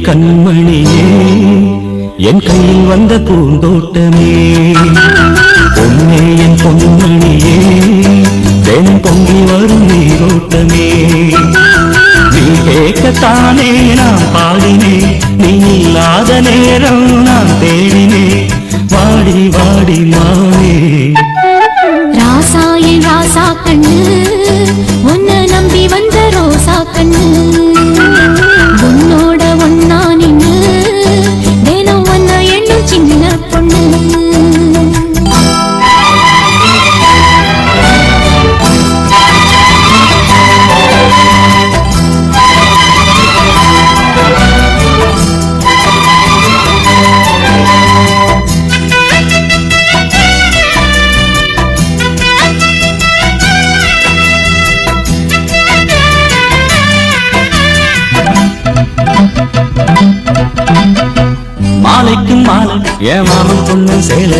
கண்மணியே என் கையில் வந்த பூந்தோட்டமே பொன்னே என் பொன்மணியே தென் பொங்கி வரும் நீரோட்டமே நீ கேட்கத்தானே நான் பாடினேன் நீ இல்லாத நேரம் நான் தேடினேன் வாடி வாடி மானே ராசாயே ராசா கண்ணு உன்னை நம்பி வந்த ரோசா கண்ணு உன்னோட ஒன்னா நின்னு தினம் ஒன்ன எண்ணும் சின்ன பொண்ணு மாலைக்கும் மாலை என் மாமன் பொண்ணு சேல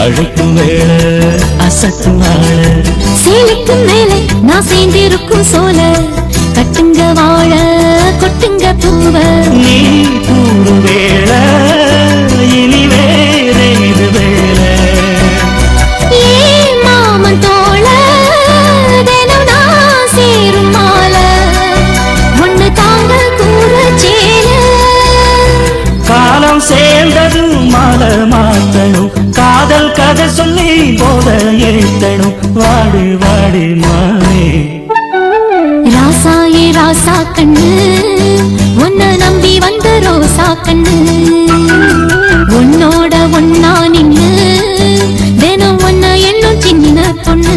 அழைக்கும் வேளை அசக்கும் ஆள சேலைக்கும் மேலே நான் சேர்ந்திருக்கும் சோல கட்டுங்க வாழ கொட்டுங்க பூவ நீ கூறு வேளை இனி வேறேது வேளை ஏ மாமன் தோள தினம் நான் சேரும் மாலை ஒண்ணு தாங்க கூற சேல காலம் சேர்ந்ததும் மாலை மாத்தணும் காதல் கதை சொல்லி போத ஏத்தணும் வாடி வாடி மானே ராசாயே ராசா கண்ணு உன்னை நம்பி வந்த ரோசா கண்ணு உன்னோட ஒன்னா நின்னு தினம் ஒன்ன எண்ணும் சின்ன பொண்ணு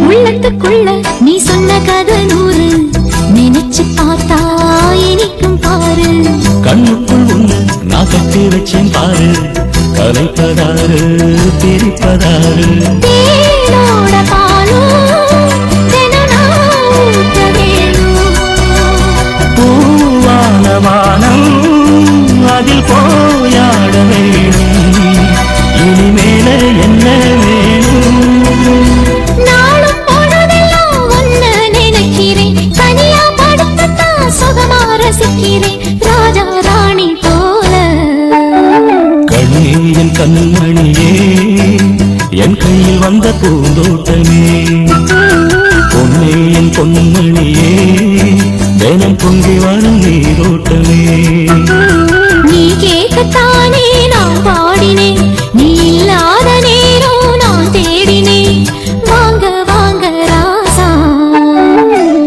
உள்ளத்துக்குள்ள நீ சொன்ன கதை நூறு நினைச்சு பார்த்தா இனிக்கும் பாரு கண்ணுக்குள் ஒண்ணு நான் கட்டி வச்சேன் பாரு கலைப்பதாரு பிரிப்பதாரு தேனோட பாலும் தினம் நான் ஊத்த வேணும் பூவான வானம் அதில் போயாட வேணும் இனிமேல என்ன வேணும் நாளும் பொழுதெல்லாம் ஒன்ன நினைக்கிறேன் தனியா படுத்தத்தான் சுகமா ரசிக்கிறேன் ராஜா ராணி போல கண்ணே என் கண்மணியே என் கையில் வந்த பூந்தோட்டமே பொன்னே என் பொன்மணியே தினம் பொங்கி வரும் நீரோட்டமே நீ கேட்கத்தானே நான் பாடினேன் நீ இல்லாத நேரம் நான் தேடினேன் வாங்க வாங்க ராசா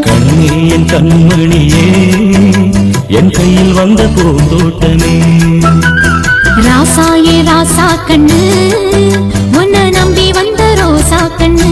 கண்ணே என் கண்மணியே என் கையில் வந்த பூந்தோட்டமே ராசாயே ராசா கண்ணு உன்னை நம்பி வந்த ரோசா கண்ணு